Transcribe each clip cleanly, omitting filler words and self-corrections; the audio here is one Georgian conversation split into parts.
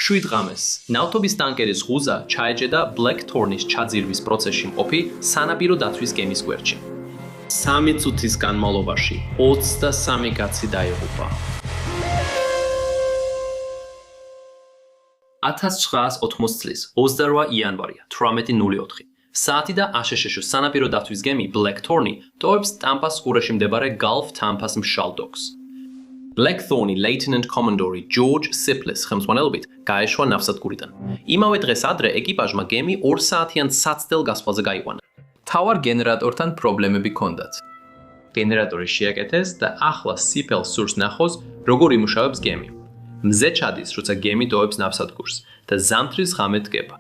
მშვიდ ღამეს. ნავთობის ტანკერის ღუზა ჩაეჭედა Blackthorn-ის ჩაძირვის პროცესში მყოფი სანაპირო დაცვის გემის გვერდში. 3 წუთის განმავლობაში 23 კაცი დაიღუპა. 1980 წლის 28 იანვარია 18:04. საათი და აშშ სანაპირო დაცვის გემი Blackthorn-ი ტოვებს ტამპას ყურეში მდებარე Gulf Tampas მშრალ დოკს. Blackthorn-ი Lieutenant Commodore George Siplis ხელმძღვანელობით გაეშვა ნავსადგურიდან. იმავე დღეს ადრე ეკიპაჟმა გემი 2 საათიან საცდელ გასვლაზე გაიყვანა. თავარ გენერატორთან პრობლემები ჰქონდათ. გენერატორი შეაკეთეს და ახლა Sipel სურს ნახოს, როგორ იმუშავებს გემი. მზე ჩადის, როცა გემი ტოვებს ნავსადგურს და ზამთრის ღამე დგება.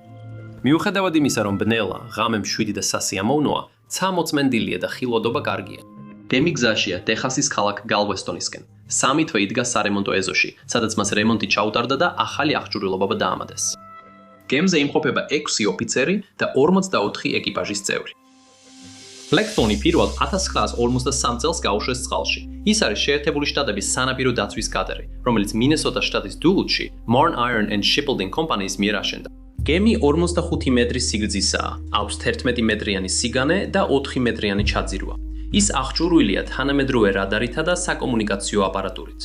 მიუხედავად იმისა, რომ ბნელა, ღამე მშვიდი და სასიამოვნოა, ცა მოწმენდილია და ხილვადობა კარგია. გემი გზაშია ტეხასის ქალაქ Galveston-ისკენ. 3 თვე იდგა სარემონტო ეზოში, სადაც მას რემონტი ჩაუტარდა და ახალი აღჭურვილობა დაამატეს. გემზე იმყოფება 6 ოფიცერი და 44 ეკიპაჟის წევრი. Blackthorn-ი პირველად 1953 წელს გაუშვეს წყალში. ის არის შეერთებული შტატების სანაპირო დაცვის კატერი, რომელიც მინესოტას შტატის დულუტში Marne Iron and Shipbuilding Company-ის მიერ აშენდა. გემი 45 მეტრის სიგრძისაა, აქვს 11 მეტრიანი სიგანე და 4 მეტრიანი ჩაძირვა. ის აღჭურვილია თანამედროვე რადარითა და საკომუნიკაციო აპარატურით.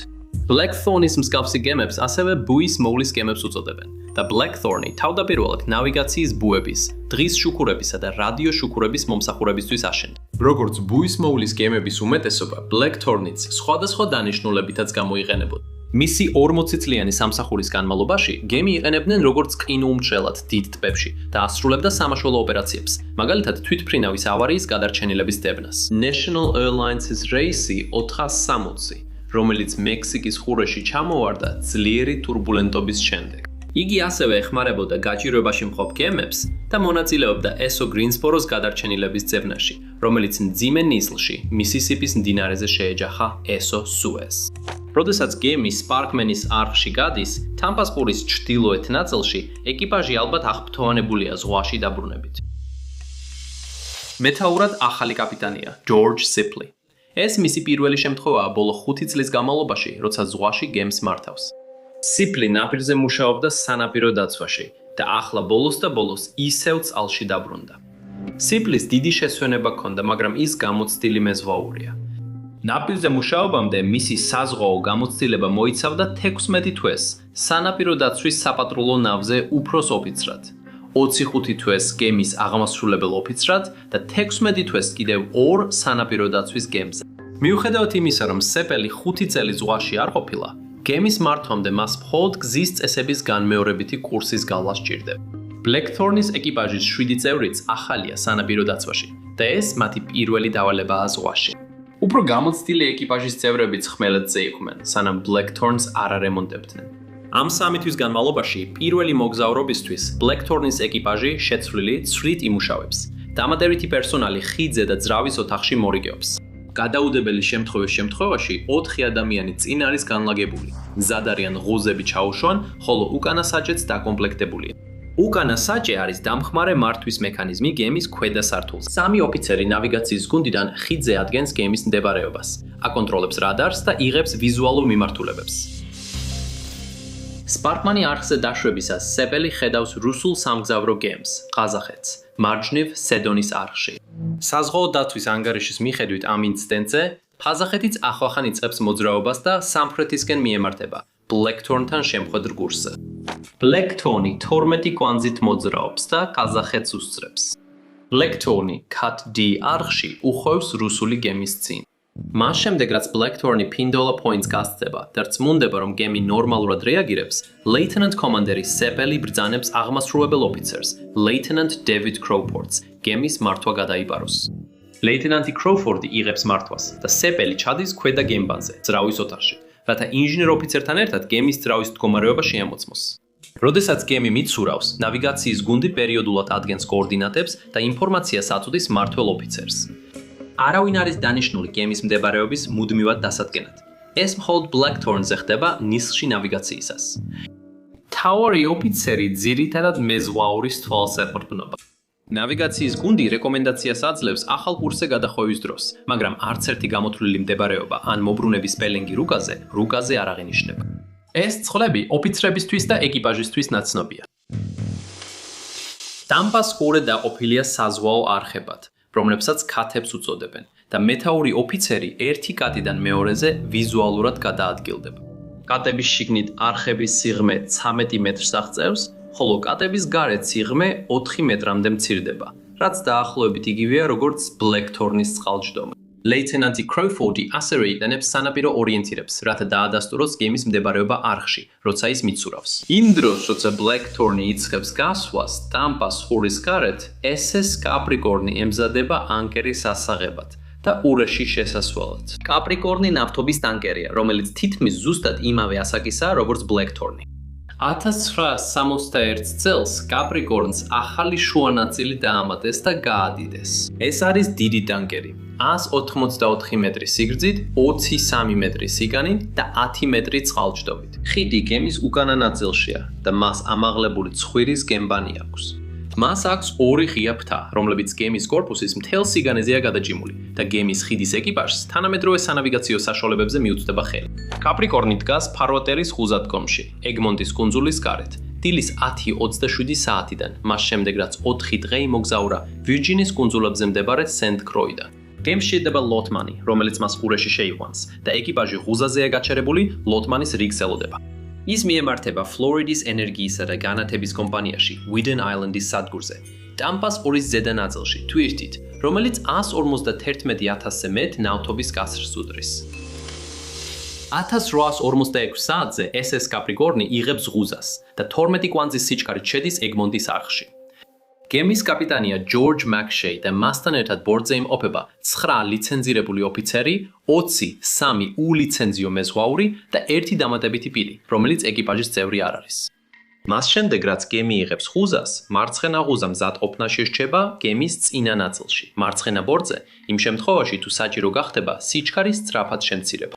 Blackthorn-ის მსგავსი გემებს ასევე ბუის მოვლის გემებს უწოდებენ და Blackthorn-ი თავდაპირველად ნავიგაციის ბუების, დღის შუქურებისა და რადიო შუქურების მომსახურებისთვის აშენდა. როგორც ბუის მოვლის გემების უმეტესობა, Blackthorn-იც სხვადასხვა დანიშნულებითაც გამოიყენებოდა. მისი 40 წლიანი სამსახურის განმავლობაში გემი იყენებდნენ როგორც ყინულმჭრელად დიდ ტბებში და ასრულებდა სამაშველო ოპერაციებს, მაგალითად თვითმფრინავის ავარიის გადარჩენილების დებნას. National Airlines-ის რეისი 460, რომელიც მექსიკის ყურეში ჩამოვარდა ძლიერი турბულენტობის შემდეგ. იგი ასევე ეხმარებოდა გაჭირვებაში მყოფ გემებს და მონაწილეობდა ESO Greensboro-ს გადარჩენილების ძებნაში, რომელიც მძიმე ნისლში მისისიპის მდინარეზე შეეჯახა ESO Suez. როდესაც გემი Sparkman-ის არხში გადის, Tampas ყურის ჩრდილოეთ ნაწილში ეკიპაჟი ალბათ აღფრთოვანებულია ზღვაში დაბრუნებით. მეთაურად ახალი კაპიტანია George Sipley. ეს მისი პირველი შემთხვევაა ბოლო 5 წლის განმავლობაში, როცა ზღვაში გემს მართავს. Sipley ნაპირზე მუშაობდა სანაპირო დაცვაში და ახლა ბოლოს და ბოლოს ისევ წყალში დაბრუნდა. Sipley-ს დიდი შესვენება ჰქონდა, მაგრამ ის გამოცდილი მეზღვაურია. ნაპირზე მუშაობამდე მისი საზღვაო გამოცდილება მოიცავდა 16 თვეს სანაპირო დაცვის საპატრულო ნავზე უფროს ოფიცრად, 25 თვეს გემის აღმასრულებელ ოფიცრად და 16 თვეს კიდევ 2 სანაპირო დაცვის გემზე. მიუხედავად იმისა, რომ სეპელი 5 წელი ზღვაში არ ყოფილა, გემის მართვამდე მას მხოლოდ გზის წესების განმეორებითი კურსის გავლა სჭირდება. Blackthorn-ის ეკიპაჟის 7 წევრიც ახალია სანაპირო დაცვაში და ეს მათი პირველი დავალებაა ზღვაში. უფრო გამოცდილი ეკიპაჟის წევრებიც ხმელეთზე იყვნენ, სანამ Blackthorn-ს არ არემონტებდნენ. ამ 3 თვის განმავლობაში პირველი მოგზაურობისთვის Blackthorn-ის ეკიპაჟი შეცვლილი ცვრით იმუშავებს. დამატებითი პერსონალი ხიდზე და ძრავის ოთახში მორიგეობს. გადაუდებელი შემთხვევის შემთხვევაში 4 ადამიანი წინ არის განლაგებული. მზად არიან ღუზები ჩაუშვან, ხოლო უკანა საჭეც დაკომპლექტებულია. უკანა საჭე არის დამხმარე მართვის მექანიზმი გემის ქვედა სართულზე. 3 ოფიცერი ნავიგაციის გუნდიდან ხიდზე ადგენს გემის მდებარეობას, აკონტროლებს რადარს და იღებს ვიზუალურ მიმართულებებს. Sparkman-ი არხზე დაშვებისას სეპელი ხედავს რუსულ სამგზავრო გემს, ყაზახეთს, მარჯვნივ სედონის არხში. საზღვაო დაცვის ანგარიშის მიხედვით ამ ინციდენტზე, ყაზახეთიც ახლახან იწყებს მოძრაობას და სამხრეთისკენ მიემართება Blackthorn-თან შემხვედრ გურსზე. Blackthorn-ი 12 კვანძით მოძრაობს და ყაზახეთს უსწრებს. Blackthorn-ი Cut D არხში უხვევს რუსული გემის წინ. მას შემდეგ, რაც Blackthorn-ი Pindola Point-ს გასწდება და რწმუნდება, რომ გემი ნორმალურად რეაგირებს, Lieutenant Commander-ი სეპელი ბრძანებს აღმასრულებელ ოფიცერს, Lieutenant David Crawford-ს, გემის მართვა გადაიბაროს. Lieutenant Crawford-ი იღებს მართვას და სეპელი ჩადის ქვედა გემბანზე, ძრავის ოთახში, რათა ინჟინერ ოფიცერთან ერთად გემის ძრავის მდგომარეობა შეამოწმოს. როდესაც გემი მიცურავს, ნავიგაციის გუნდი პერიოდულად ადგენს კოორდინატებს და ინფორმაციას აწვდის მმართველ ოფიცერს. არავინ არის დანიშნული გემის მდებარეობის მუდმივად დასადგენად. ეს მხოლოდ Blackthorn-ზე ხდება ნისლში ნავიგაციისას. მთავარი ოფიცერი ძირითადად მეზღვაურის თვალს ეყრდნობა. ნავიგაციის გუნდი რეკომენდაციას აძლევს ახალ კურსზე გადახვევის დროს, მაგრამ არც ერთი გამოთვლილი მდებარეობა ან მობრუნების სპელინგი რუკაზე არ აღინიშნება. ეს წყლები ოფიცრებისთვის და ეკიპაჟისთვის ნაცნობია. ტამპას ყურე დაყოფილია საზღვაო არხებად, რომლებსაც ქათებს უწოდებენ და მეთაური ოფიცერი ერთი კატიდან მეორეზე ვიზუალურად გადაადგილდება. კატების შიგნით არხების სიღრმე 13 მეტრს აღწევს, ხოლო კატების გარეთ სიღრმე 4 მეტრამდე მცირდება, რაც დაახლოებით იგივეა როგორც ბლეკთორნის წყალჯდომა. ლეიტენანტი კროუფორდი ასევე იყენებს სანაპირო ორიენტირებს, რათა დაადასტუროს გემის მდებარეობა არხში, როცა ის მიცურავს. იმ დროს, როცა ბლეკთორნი იწყებს გასვლას ტამპას ყურის გარეთ, SS კაპრიკორნი ემზადება ანკერის ასაღებად და ურეში შესასვლელად. კაპრიკორნი ნავთობის ტანკერია, რომელიც თითქმის ზუსტად იმავე ასაკისაა, როგორც ბლეკთორნი. 1961 წელს კაპრიკორნს ახალი შუა ნაწილი დაამატეს და გაადიდეს. ეს არის დიდი ტანკერი. 184 მეტრი სიგრძით, 23 მეტრი სიგანით და 10 მეტრი წყალჯდომით. ხიდი გემის უკანა ნაწილშია და მას ამაღლებული ცხვირის გემბანი აქვს. მას აქვს ორი ღია ფრთა, რომლებიც გემის კორპუსის მთელ სიგანეზეა გადაჭიმული და გემის ხიდის ეკიპაჟს თანამედროვე სანავიგაციო საშუალებებზე მიუწვდება ხელი. კაპრიკორნი დგას ფარვატერის ხუზადგომში, ეგმონტის კუნძულის გარეთ, დილის 10:27 საათიდან, მას შემდეგ რაც 4 დღე იმოგზაურა ვირჯინის კუნძულებზე მდებარე სენტ-კროიდან. გემში ედება ლოტმანი, რომელიც მას ყურეში შეიყვანს და ეკიპაჟი ღუზაზეა გაჩერებული ლოტმანის რიგს ელოდება. ის მიემართება ფლორიდის ენერგიისა და განათების კომპანიაში, ვიდენ აილენდის სადგურზე, ტამპას ყურის ზედა ნაწილში, თვირთით, რომელიც 151,000-ზე მეტ ნავთობის გასრს უდრის. 1846 საათზე SS კაპრიკორნი იღებს ღუზას და 12 კვანძის სიჩქარით შედის ეგმონტის არხში. გემის კაპიტანია ჯორჯ მაკშეი და მასთან ერთად ბორტზე იმყოფება 9 ლიცენზირებული ოფიცერი, 23 ულიცენზიო მეზღვაური და 1 დამატებითი პირი, რომელიც ეკიპაჟის წევრი არ არის. მას შემდეგ, რაც გემი იღებს ღუზას, მარცხენა ღუზა მზადყოფნაში რჩება გემის წინა ნაწილში, მარცხენა ბორტზე, იმ შემთხვევაში თუ საჭირო გახდება სიჩქარის სწრაფად შემცირება.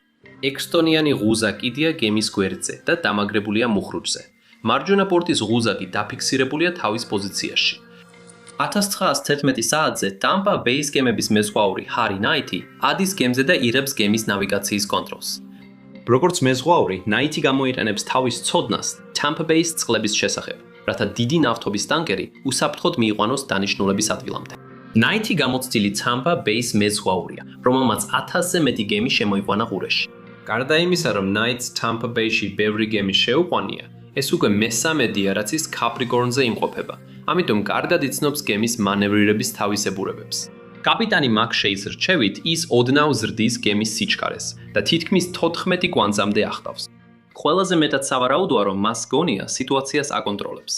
6 ტონიანი ღუზა კიდია გემის გვერდზე და დამაგრებულია მუხრუჭზე. მარჯვენა ბორტის ღუზა კი დაფიქსირებულია თავის პოზიციაში. 1911 საათზე ტამპა ბეის გემების მეზღვაური ჰარი ნაითი ადის გემზე და იღებს გემის ნავიგაციის კონტროლს. როგორც მეზღვაური, ნაითი გამოიყენებს თავის ცოდნას ტამპა ბეის წყლების შესახებ, რათა დიდი ნავთობის ტანკერი უსაფრთხოდ მიიყვანოს დანიშნულების ადგილამდე. ნაითი გამოცდილი ტამპა ბეის მეზღვაურია, რომელმაც 1000-ზე მეტი გემი შემოიყვანა ყურეში. გარდა იმისა, რომ ნაითს ტამპა ბეიში ბევრი გემი შეუყვანია, ეს უკვე მესამედია, რაც ის კაპრიკორნზე იმყოფება. ამიტომ კარგად იცნობს გემის მანევრირების თავისებურებებს. კაპიტანი მაკშეის რჩევით ის ოდნავ ზრდის გემის სიჩქარეს და თითქმის 14 კვანძამდე ახტავს. ყველაზე მეტად სავარაუდოა, რომ მას გონია სიტუაციას აკონტროლებს.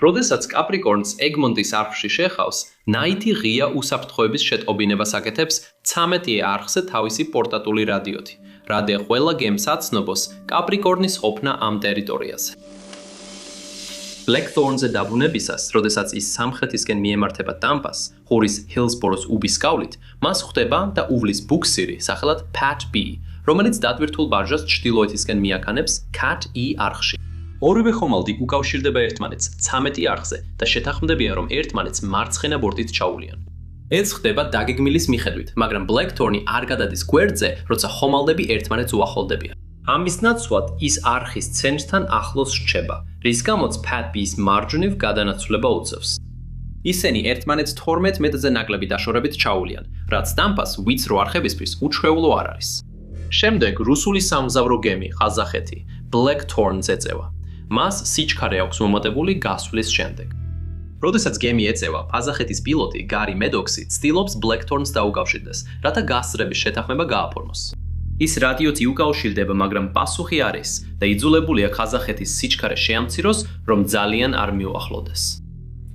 როდესაც კაპრიკორნს ეგმონტის არხში შეხავს, ნაითი ღია უსაფრთხოების შეტყობინებას აკეთებს 13 არხზე თავისი პორტატული რადიოთი, რადგან ყველა გემს აცნობოს კაპრიკორნის ყოფნა ამ ტერიტორიაზე. ბლეკთორნზე დაბრუნებისას, როდესაც ის სამხრეთისკენ მიემართება ტამპას, ყურის ჰილსბოროს უბის გავლით, მას ხვდება და უვლის ბუქსირი, სახელად Pat B, რომელიც დატვირთულ ბარჟას ჩრდილოეთისკენ მიაქანებს Cat E არხში. ორივე ხომალდი უკავშირდება ერთმანეთს 13 არხზე და შეთანხმდებიან, რომ ერთმანეთს მარცხენა ბორტით ჩაუვლიან. ეს ხდება დაგეგმილის მიხედვით, მაგრამ ბლეკთორნი არ გადადის გვერდზე, როცა ხომალდები ერთმანეთს უახლოვდებიან. ამის ნაცვლად ის არხის ცენტრთან ახლოს რჩება, რის გამოც Pat B-ის მარჯვნივ გადანაცვლება უწევს. ისინი ერთმანეთს 12 მეტრზე ნაკლები დაშორებით ჩაუვლიან, რაც ტამპას ვიწრო არხებისთვის უჩვეულო არ არის. შემდეგ რუსული სამგზავრო გემი ყაზახეთი ბლეკთორნს ეწევა. მას სიჩქარე აქვს მომატებული გასვლის შემდეგ. როდესაც გემი ეწევა, ყაზახეთის პილოტი გარი მედოქსი ცდილობს ბლეკთორნს დაუკავშირდეს, რათა გასწრების შეთანხმება გააფორმოს. ის რადიოთი უკავშირდება, მაგრამ პასუხი არის და იძულებულია ყაზახეთის სიჩქარე შეამციროს, რომ ძალიან არ მიუახლოვდეს.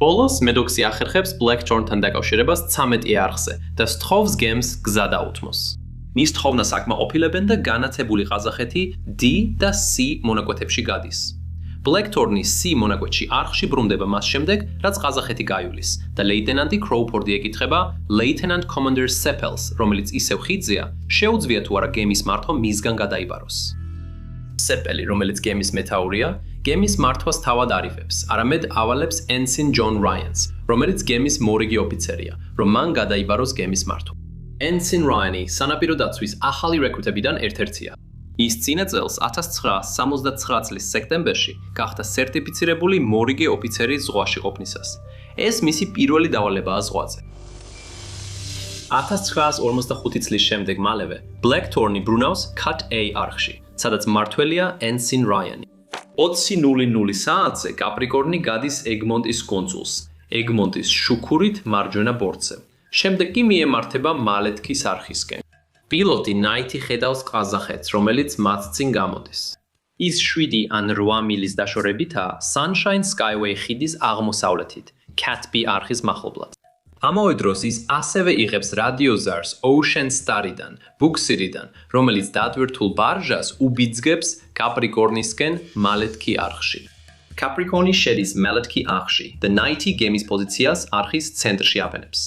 ბოლოს მედოქსი ახერხებს ბლეკთორნთან დაკავშირებას 13 არხზე და სთხოვს გემს გზა დაუთმოს. მის თხოვნას აკმაყოფილებენ და განათებული ყაზახეთი D და C მონაკვეთებში გადის. ბლეკთორნი C მონაკვეთში არხში ბრუნდება მას შემდეგ, რაც ყაზახეთი გაივლის და ლეიტენანტი კროუფორდი ეკითხება ლეიტენანტ კომანდერ სეპელს, რომელიც ისევ ხიდზეა, შეუძლია თუ არა გემის მართვა მისგან გადაიბაროს. სეპელი, რომელიც გემის მეთაურია, გემის მართვას თავად არიფებს, არამედ ავალებს ენსინ ჯონ რაიანს, რომელიც გემის მორიგი ოფიცერია, რომ მან გადაიბაროს გემის მართვა. ენსინ რაიანი სანაპირო დაცვის ახალი რეკრუტებიდან ერთ-ერთია. ის წინა წელს 1969 წლის სექტემბერში გახდა სერტიფიცირებული მორიგე ოფიცერი ზღვაში ყოფნისას. ეს მისი პირველი დავალებაა ზღვაზე. 1945 წლის შემდეგ მალევე Blackthorn-ი ბრუნავს Cut A არხში, სადაც მმართველია Ensign Ryan. 20:00 საათზე კაპრიკორნი გადის ეგმონტის კუნძულს, ეგმონტის შუქურით მარჯვენა ბორცზე. შემდეგ კი მიემართება მალეთქის არხისკენ. პილოტი ნაითი ხედავს ყაზახეთს, რომელიც მათ წინ გამოდის. ის 7 ან 8 მილის დაშორებითაა Sunshine Skyway ხიდის აღმოსავლეთით, Cat B არხის მახლობლად. ამავე დროს ის ასევე იღებს რადიოზარს Ocean Star-დან, ბუქსირიდან, რომელიც დატვირთულ ბარჟას უბიძგებს კაპრიკორნისკენ მალეთქი არხში. კაპრიკორნი შედის მალეთქი არხში და ნაითი გემის პოზიციას არხის ცენტრში აბენებს.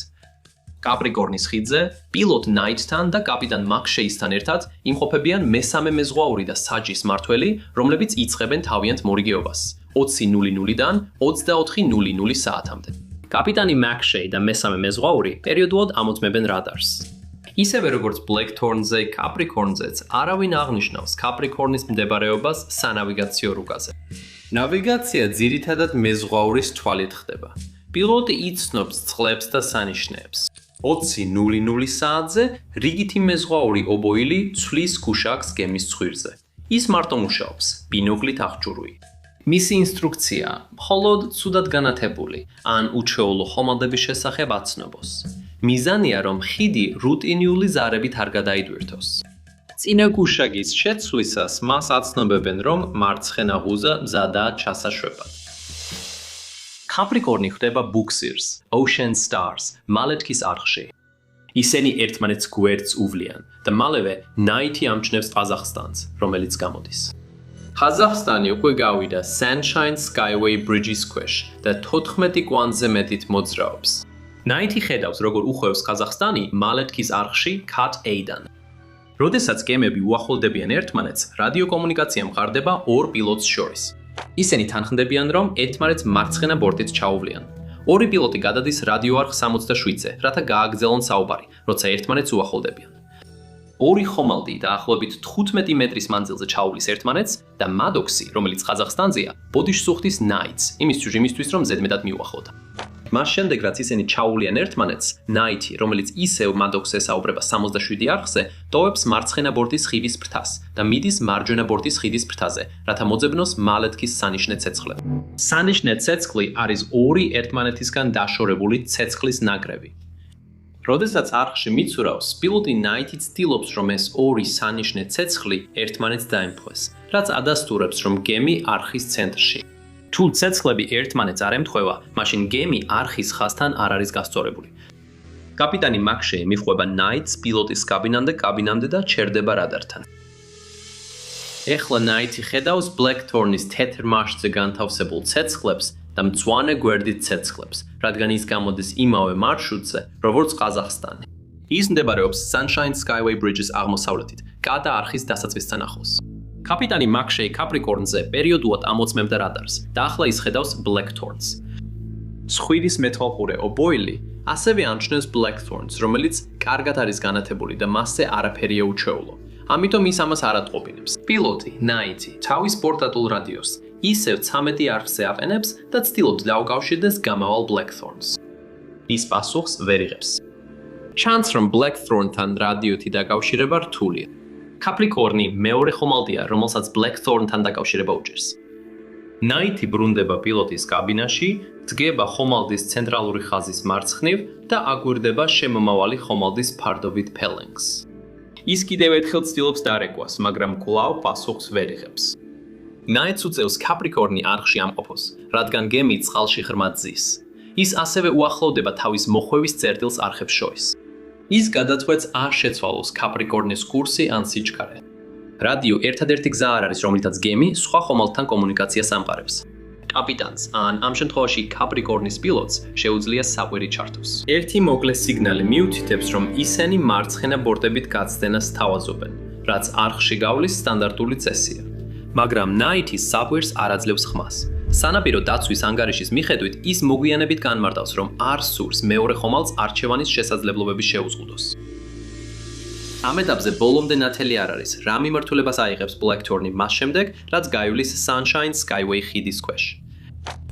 კაპრიკორნის ხიდზე პილოტ ნაითთან და კაპიტან მაკშეისთან ერთად იმყოფებიან მესამე მეზღვაური და საჯის მმართველი, რომლებიც იწყებენ თავიანთ მორიგეობას 20:00-დან 24:00 საათამდე. კაპიტანი მაკშეი და მესამე მეზღვაური პერიოდულად ამოწმებენ რადარს. ისევე როგორც Blackthorn-ზე, კაპრიკორნზეც არავინ აღნიშნავს კაპრიკორნის მდებარეობას სანავიგაციო რუკაზე. ნავიგაცია ძირითადად მეზღვაურის თვალით ხდება. პილოტი იცნობს წყლებს და სანიშნეებს. 20:00 საათზე რიგითი მეზღვაური ობოილი ცვლის გუშაკს გემის ცხვირზე. ის მარტო მუშაობს, ბინოკლით აღჭურვი. მისი ინსტრუქცია მხოლოდ ცუდად განათებული ან უჩვეულო ხომალდების შესახებ აცნობოს. მიზანია, რომ ხიდი რუტინიული ზარებით არ გადაიდვირთოს. წინა გუშაგის შეცვლისას მას აცნობებენ, რომ მარცხენა ღუზა მზადაა ჩასაშვებად. კაპრიკორნი ხვდება ბუქსირს, Ocean Stars, მალეთქის არხში. ისინი ერთმანეთს გვერდს უვლიან და მალევე ნაითი ამჩნევს ყაზახსტანს, რომელიც გამოდის. ყაზახსტანი უკვე გავიდა Sunshine Skyway Bridge-ის ქვეშ და 14 კვანძზე მეტით მოძრაობს. ნაითი ხედავს, როგორ უხვევს ყაზახსტანი მალეთქის არხში Cut A-დან. როდესაც გემები უახლოვდებიან ერთმანეთს, რადიოკომუნიკაცია მყარდება ორ პილოტს შორის. ისინი თანხმდებიან, რომ ერთმანეთს მარცხენა ბორტით ჩაუვლიან. ორი პილოტი გადადის რადიო არხ 67-ზე, რათა გააგრძელონ საუბარი, როცა ერთმანეთს უახლოვდებიან. ორი ხომალდი დაახლოებით 15 მეტრის მანძილზე ჩაუვლის ერთმანეთს და მადოქსი, რომელიც ყაზახსტანზეა, ბოდიშს უხდის ნაითს, იმისთვის, რომ ზედმეტად მიუახლოვდა. მას შემდეგ, რაც ისინი ჩაუვლიან ერთმანეთს, ნაითი, რომელიც ისევ მადოქსს ესაუბრება 67 არხზე, ტოვებს მარცხენა ბორტის ხიდის ფრთას და მიდის მარჯვენა ბორტის ხიდის ფრთაზე, რათა მოძებნოს მალეთქის სანიშნე ცეცხლი. სანიშნე ცეცხლი არის ორი ერთმანეთისგან დაშორებული ცეცხლის ნაკრები. როდესაც არხში მიცურავს, პილოტი ნაითი ცდილობს, რომ ეს ორი სანიშნე ცეცხლი ერთმანეთს დაემთხვეს, რაც ადასტურებს, რომ გემი არხის ცენტრში. თუ ცეცხლები ერთმანეთს არ ემთხვევა, მაშინ გემი არხის ხაზთან არ არის გასწორებული. კაპიტანი მაკშეი მიხვდება ნაითს პილოტის კაბინამდე და ჩერდება რადართან. ეხლა ნაითი ხედავს Blackthorn-ის თეთრ მარშზე განთავსებულ ცეცხლებს და მწვანე გვერდით ცეცხლებს, რადგან ის გამოდის იმავე მარშრუტზე, როგორც ყაზახსტანი. ის მდებარეობს Sunshine Skyway Bridge-ის აღმოსავლეთით, კატა არხის დასაწყისთან ახლოს. კაპიტანი მაკშეი კაპრიკორნზე პერიოდულად ამოწმებდა რადარს და ახლა ის ხედავს Blackthorn-ს. სხვირის მეთვალყურე ობოილი ასევე ამჩნევს Blackthorn-ს, რომელიც კარგად არის განათებული და მასზე არაფერია უჩვეულო. ამიტომ ის ამას არ ატყობინებს. პილოტი, ნაითი, თავის პორტატულ რადიოს ისევ 13 არხზე აყენებს და ცდილობს დაუკავშირდეს გამავალ Blackthorn-ს. ის პასუხს ვერ იღებს. ჩანს, რომ Blackthorn-თან რადიოთი დაკავშირება რთულია. კაპრიკორნი მეორე ხომალდია, რომელსაც Blackthorn-თან დაკავშირება უჭირს. ნაითი ბრუნდება პილოტის კაბინაში, დგება ხომალდის ცენტრალური ხაზის მარცხნივ და აგვირდება შემომავალი ხომალდის ფარდობით ფელენგს. ის კიდევ ერთხელ ცდილობს დარეკვას, მაგრამ კვლავ პასუხს ვერ იღებს. ნაითს უწევს კაპრიკორნი არხში ამყოფოს, რადგან გემი წყალში ღრმად ზის. ის ასევე უახლოვდება თავის მოხვევის წერტილს არხებს შორის. ის გადაწყვეტს არ შეცვალოს კაპრიკორნის კურსი ან სიჩქარე. რადიო ერთადერთი გზა არ არის, რომლითაც გემი სხვა ხომალდთან კომუნიკაციას ამყარებს. კაპიტანს ან ამ შემთხვევაში კაპრიკორნის პილოტს შეუძლია საყვირი ჩართოს. ერთი მოკლე სიგნალი მიუთითებს, რომ ისინი მარცხენა ბორტებით გაცდენას თავაზობენ, რაც არხში გავლის სტანდარტული წესია. მაგრამ ნაითი საყვირს არ აძლევს ხმას. სანაპირო დაცვის ანგარიშის მიხედვით ის მოგვიანებით განმარტავს, რომ არ სურს მეორე ხომალდს არჩევანის შესაძლებლობები შეუზღუდოს. ამ ეტაპზე ბოლომდე ნათელი არ არის, რა მიმართულებას აიღებს Blackthorn-ი მას შემდეგ, რაც გაივლის Sunshine Skyway ხიდის ქვეშ.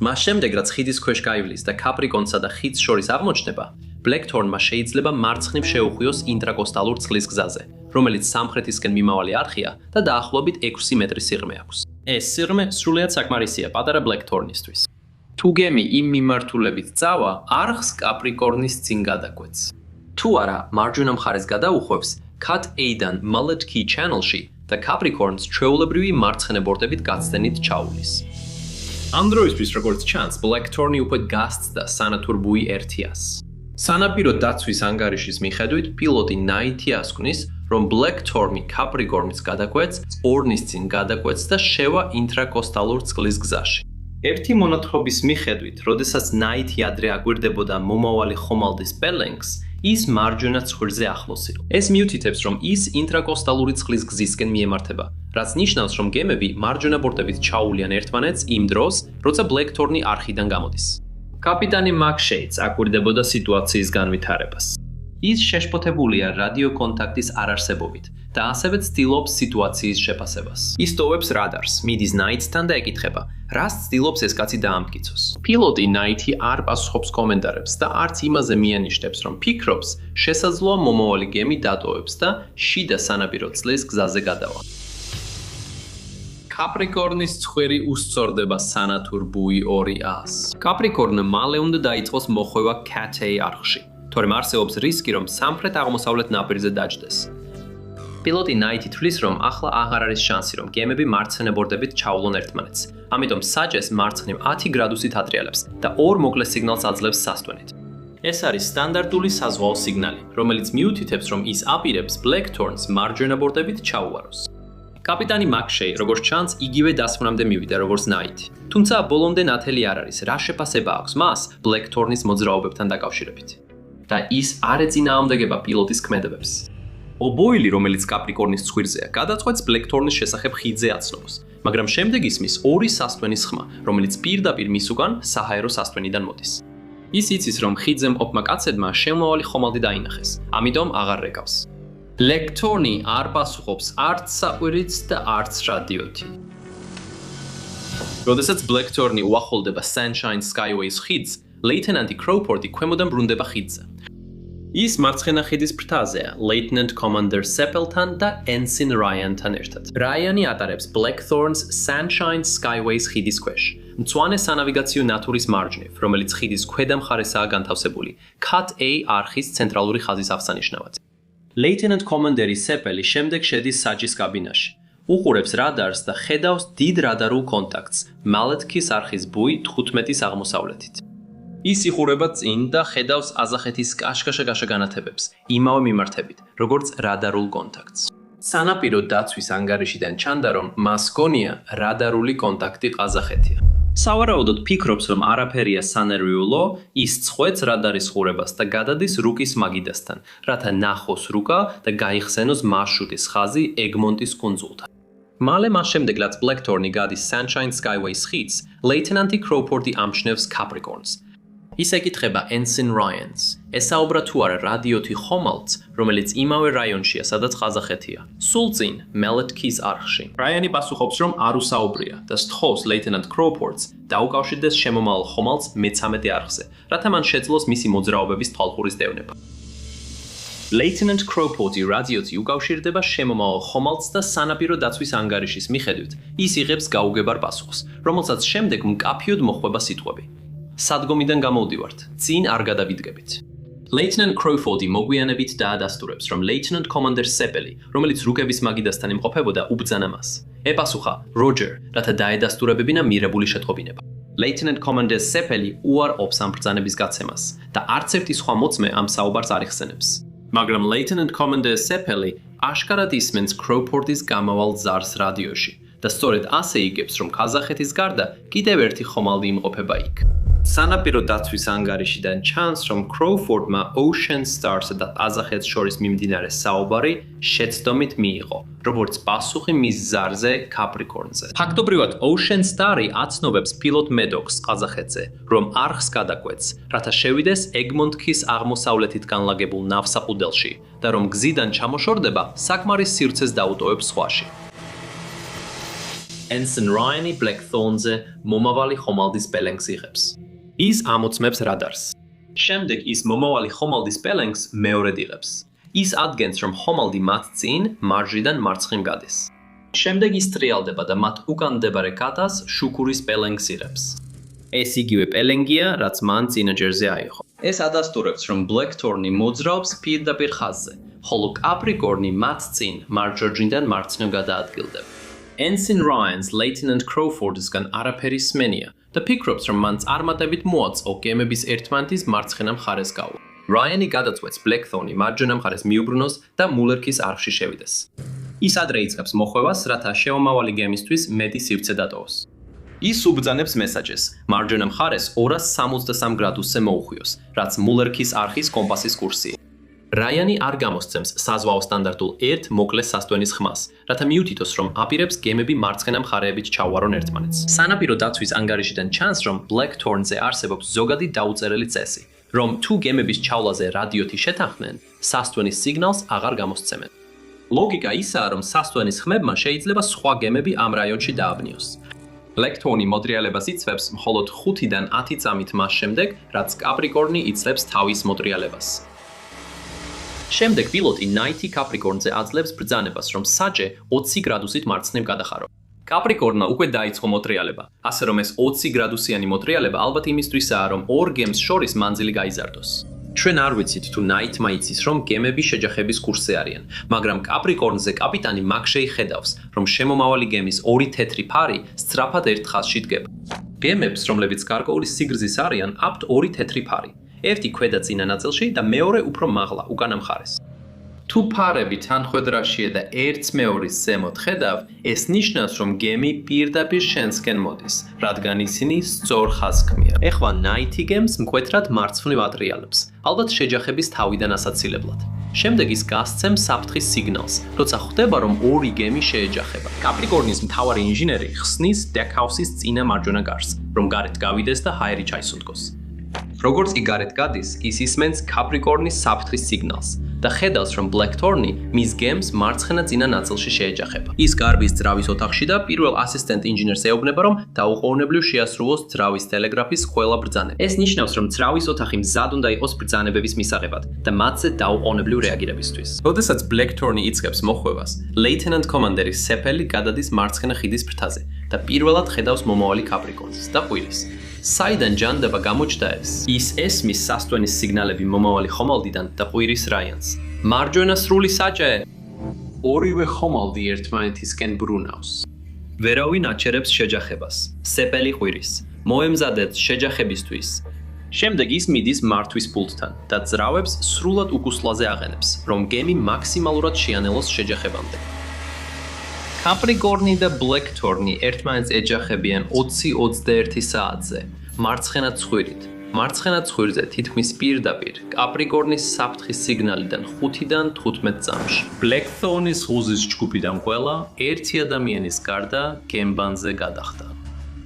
მას შემდეგ, რაც ხიდის ქვეშ გაივლის და Capricorn-სა და ხიდს შორის აღმოჩნდება, Blackthorn-მა შეიძლება მარცხნივ შეუხვიოს ინტრაკოსტალურ წყლის გზაზე, რომელიც სამხრეთისკენ მიმავალი არხია და დაახლოებით 6 მეტრის სიღრმე აქვს. ეს სიღრმე სრულიად საკმარისია პატარა Blackthorn-ისთვის. თუ გემი იმ მიმართულებით წავა, არხს Capricorn-ის წინ გადაკვეთს. თუ არა, მარჯვენა მხარეს გადაუხვევს Cut A-დან Mullet Key Channel-ში და Capricorn-ს ჩვეულებრივი მარცხენა ბორტებით გაცდენით ჩაუვლის. ამ დროისთვის, როგორც ჩანს, Blackthorn-ი უკვე გასცდა სანათურ ბუი 100-ს. სანაპირო დაცვის ანგარიშის მიხედვით, პილოტი Knight-ი ასკვნის, რომ Blackthorn-ი Capricorn-ის გადაკვეთს, ორნის წინ გადაკვეთს და შევა ინტრაკოსტალურ წყლის გზაში. ერთი მონათხრობის მიხედვით, როდესაც Knight-ი ადრე აგვირდებოდა მომავალი ხომალდის Spellings, ის მარჯვენა ცხვირზე ახლოს იყო. ეს მიუთითებს, რომ ის ინტრაკოსტალური წყლის გზისკენ მიემართება, რაც ნიშნავს, რომ გემები მარჯვენა ბორტებით ჩაუვლიან ერთმანეთს იმ დროს, როცა Blackthorn-ი არხიდან გამოდის. კაპიტანი McShade's აკვირდებოდა სიტუაციის განვითარებას. ის შეშფოთებულია რადიო კონტაქტის არარსებობით და ასევე ცდილობს სიტუაციის შეფასებას. ის ტოვებს რადარს, მიდის Knight-თან და ეკითხება, რას ცდილობს ეს კაცი დაამტკიცოს. პილოტი Knight-ი არ პასუხობს კომენტარებს და არც იმაზე მიანიშნებს, რომ ფიქრობს, შესაძლოა მომავალი გემი დატოვებს და შიდა სანაპირო წყლის გზაზე გადავა. Capricorn-ის ცხვირი უსწორდება სანათურ ბუი 200-ს. Capricorn-მა მალე უნდა დაიწყოს მოხვევა Cat A არხში. თორემ არსებობს რისკი, რომ სამხრეთ-აღმოსავლეთ ნაპირზე დაჯდეს. პილოტი Knight-ი თვლის, რომ ახლა აღარ არის შანსი, რომ გემები მარცხენა ბორტებით ჩაუვლონ ერთმანეთს. ამიტომ საჯეს მარცხნივ 10 გრადუსით ატრიალებს და ორ მოკლე სიგნალს აძლევს სასტვენით. ეს არის სტანდარტული საზღვაო სიგნალი, რომელიც მიუთითებს, რომ ის აპირებს Blackthorn-ს მარჯვენა ბორტებით ჩაუვაროს. კაპიტანი McShade, როგორც ჩანს, იგივე დასკვნამდე მივიდა, როგორც Knight. თუმცა ბოლომდე ნათელი არ არის, რა შეფასება აქვს მას Blackthorn-ის მოძრაობებთან დაკავშირებით. და ის არ ეწინააღმდეგება პილოტის ქმედებებს. ობოილი, რომელიც Capricorn-ის ცხვირზეა, გადაწყვეტს Blackthorn-ის შესახებ ხიდზე აცნობს, მაგრამ შემდეგ ისმის ორი სასტვენის ხმა, რომელიც პირდაპირ მის უკან საჰაერო სასტვენიდან მოდის. ის იცის, რომ ხიდზე მყოფმა კაცებმა შემავალი ხომალდი დაინახეს, ამიტომ აღარ რეკავს. Blackthorn-ი არ პასუხობს არც საყვირით და არც რადიოთი. როდესაც Blackthorn-ი უახლოვდება Sunshine Skyway-ის ხიდს, ლეიტენანტი Crowport-ი ქვემოდან ბრუნდება ხიდზე. ის მარცხენა ხიდის ფრთაზეა, Lieutenant Commander Seppel-თან და Ensign Ryan-თან ერთად. Ryan-ი ატარებს Blackthorn-ს Sunshine Skyway-ის ხიდის ქვეშ, მწვანე სანავიგაციო ნათურის მარჯვნივ, რომელიც ხიდის ქვედა მხარესაა განთავსებული, Cut A არხის ცენტრალური ხაზის აღსანიშნავად. Lieutenant Commander Seppel-ი შემდეგ შედის საჯის კაბინაში. უყურებს რადარს და ხედავს დიდ რადარულ კონტაქტს, Mullet Key-ს არხის ბუი 15-ის აღმოსავლეთით. ის იხურება წინ და ხედავს აზახეთის კაშკაშა განათებებს, იმავე მიმართებით, როგორც რადარულ კონტაქტს. სანაპირო დაცვის ანგარიშიდან ჩანდა, რომ მას ჰგონია რადარული კონტაქტი ყაზახეთია. სავარაუდოდ ფიქრობს, რომ არაფერია სანერვიულო, ის წყვეტს რადარის ხურებას და გადადის რუკის მაგიდასთან, რათა ნახოს რუკა და გაიხსენოს მარშრუტის ხაზი ეგმონტის კუნძულთან. მალე მას შემდეგ, რაც Blackthorn-ი გადის Sunshine Skyway-ის ხიდს, ლეიტენანტი Crowport-ი ამჩნევს Capricorn-ს. ის ეკითხება Ensign Ryan-ს, ესაუბრა თუ არა რადიოთი ხომალდს, რომელიც იმავე რაიონშია, სადაც ყაზახეთია, სულ წინ Mullet Key-ს არხში. Ryan-ი პასუხობს, რომ არ უსაუბრია და სთხოვს ლეიტენანტ Crowport-ს დაუკავშირდეს შემომავალ ხომალდს მე-13 არხზე, რათა მან შეძლოს მისი მოძრაობების თვალყურის დევნება. Lieutenant Crowport-ი რადიოთი უკავშირდება შემომავალ ხომალდს და სანაპირო დაცვის ანგარიშის მიხედვით, ის იღებს გაუგებარ პასუხს, რომელსაც შემდეგ მკაფიოდ მოხვება სიტყვები. სადგომიდან გამოვდივართ, წინ არ გადავიდგებით. Lieutenant Crowport-ი მოგვიანებით დაადასტურებს, რომ Lieutenant Commander Seppel-ი, რომელიც რუკების მაგიდასთან იმყოფებოდა, უბრძანა მას. ეპასუხა Roger, რათა დაედასტურებებინა მიღებული შეტყობინება. Lieutenant Commander Seppel-ი უარყოფს ამ ბრძანების გაცემას და არც ერთი სხვა მოწმე ამ საუბარს არ იხსენებს. მაგრამ Lieutenant Commander Seppel-ი აშკარად ისმენს Crowport-ის გამავალ ზარს რადიოში და სწორედ ასე იგებს, რომ ყაზახეთის გარდა კიდევ ერთი ხომალდი იმყოფება იქ. სანაპირო დაცვის ანგარიშიდან ჩანს, რომ Crawford-მა Ocean Stars-ა და ყაზახეთს შორის მიმდინარე საუბარი შეცდომით მიიღო, როგორც პასუხი მის ზარზე Capricorn-ზე. ფაქტობრივად Ocean Star-ი აცნობებს Pilot Meadows ყაზახეთზე, რომ არხს გადაკვეთს, რათა შევიდეს Egmont-ქის აღმოსავლეთით განლაგებულ ნავსაყუდელში და რომ გზიდან ჩამოშორდება საკმარის სივრცეს დაუტოვებს ზღვაში. Ensign Ryan-ი Blackthorn-ზე მომავალი ხომალდის პელენგს იღებს. ის ამოწმებს რადარს. შემდეგ ის მომავალი ხომალდის პელენგს მეორედ იღებს. ის ადგენს, რომ ხომალდი მათ წინ მარჯვიდან მარცხნივ გადის. შემდეგ ის ტრიალდება და მათ უკან მდებარე კატას შუქურის პელენგს იღებს. ეს იგივე პელენგია, რაც მან წინაჯერზე აიღო. ეს ადასტურებს, რომ Blackthorn-ი მოძრაობს პირდაპირ ხაზზე, ხოლო Capricorn-ი მათ წინ მარჯვიდან მარცხნივ გადაადგილდება. Ensign Ryan's Lieutenant Crawford-სგან არაფერი სმენია და ფიქრობს, რომ მან წარმატებით მოაწყო გემების ერთმანეთის მარცხენა მხარეს გავლა. Ryan-ი გადაწყვეტს Blackthorn-ი მარჯვენა მხარეს მიუბრუნოს და Muller-ქის არხში შევიდეს. ის ადრე იწყებს მოხვევას, რათა შემომავალი გემისთვის მეტი სივრცე დატოვოს. ის უბრძანებს მესაჯეს, მარჯვენა მხარეს 263 გრადუსზე მოუხვიოს, რაც Muller-ქის არხის კომპასის კურსია. Ryan-ი არ გამოსცემს საზღვაო სტანდარტულ ერთ მოკლე სასტვენის ხმას, რათა მიუთითოს, რომ აპირებს გემები მარცხენა მხარეებით ჩაუვარონ ერთმანეთს. სანაპირო დაცვის ანგარიშიდან ჩანს, რომ Blackthorn-ზე არსებობს ზოგადი დაუწერელი წესი, რომ თუ გემების ჩავლაზე რადიოთი შეთანხმდნენ, სასტვენის სიგნალს აღარ გამოსცემენ. ლოგიკა ისაა, რომ სასტვენის ხმებმა შეიძლება სხვა გემები ამ რაიონში დააბნიოს. Blackthorn-ი მოტრიალებას იწვევს მხოლოდ 5-დან 10 წამით მას შემდეგ, რაც Capricorn-ი იწლებს თავის მოტრიალებას. შემდეგ პილოტი Night-ი Capricorn-ზე აძლევს ბრძანებას, რომ საჯე 20 გრადუსით მარცხნივ გადახარო. Capricorn-მა უკვე დაიწყო მოტრიალება, ასე რომ ეს 20 გრადუსიანი მოტრიალება ალბათ იმისთვისაა, რომ ორ გემს შორის მანძილი გაიზარდოს. ჩვენ არ ვიცით თუ Night-მა იცის, რომ გემები შეჯახების კურსზე არიან, მაგრამ Capricorn-ზე კაპიტანი მაგ შეიხედავს, რომ შემომავალი გემის ორი თეთრი ფარი სწრაფად ერთ ხაზში დგება. გემებს, რომლებიც გარკვეული სიგრძის არიან, აქვთ ორი თეთრი ფარი. ერთი ქვედა წინა ნაწილში და მეორე უფრო მაღლა, უკანა მხარეს. თუ ფარები თანხვედრაშია და ერთს მეორის ზემოთ ხედავ, ეს ნიშნავს, რომ გემი პირდაპირ შენსკენ მოდის, რადგან ისინი სწორ ხაზს ქმნიან. ეხლა Night-ი გემს მკვეთრად მარცხნივ ატრიალებს, ალბათ შეჯახების თავიდან ასაცილებლად. შემდეგ ის გასცემს საფრთხის სიგნალს, როცა ხვდება, რომ ორი გემი შეეჯახება. Capricorn-ის მთავარი ინჟინერი ხსნის Deckhouse-ის წინა მარჯვენა გარს, რომ გარეთ გავიდეს და ჰაერი ჩაისუნთქოს. როგორც კი გარეთ გადის, ის ისმენს Capricorn-ის საფრთხის სიგნალს და ხედავს, რომ Blackthorn-ი მის გემს მარცხენა წინა ნაწილში შეეჯახება. ის გარბის ძრავის ოთახში და პირველ ასისტენტ ინჟინერს ეუბნება, რომ დაუყოვნებლივ შეასრულოს ძრავის ტელეგრაფის ყველა ბრძანება. ეს ნიშნავს, რომ ძრავის ოთახი მზად უნდა იყოს ბრძანებების მისაღებად და მათზე დაუყოვნებლივ რეაგირებისთვის. როდესაც Blackthorn-ი იწყებს მოხვევას, Lieutenant Commander-ი Seppel-ი გადადის მარცხენა ხიდის ფრთაზე და პირველად ხედავს მომავალი Capricorn-ს და ყვირის. საიდან ჯანდება გამოჩნდა ეს? ის ესმის სასტვენის სიგნალები მომავალი ხომალდიდან და ყვირის Ryan-ს. მარჯვენა სრული საჯე! ორივე ხომალდი ერთმანეთისკენ ბრუნავს. ვერავინ აჩერებს შეჯახებას. Seppel-ი ყვირის. მოემზადეთ შეჯახებისთვის. შემდეგ ის მიდის მართვის პულტთან და ძრავებს სრულად უკუსლაზე აყენებს, რომ გემი მაქსიმალურად შეანელოს შეჯახებამდე. Capricorn-ი და Blackthorn-ი ერთმანეთს ეჯახებიან 20-21 საათზე, მარცხენა ცხვირით. მარცხენა ცხვირზე თითქმის პირდაპირ Capricorn-ის საფრთხის სიგნალიდან 5-დან 15 წამში. Blackthorn-ის ღუზის ჯგუფიდან ყველა ერთი ადამიანის გარდა გემბანზე გადახდა.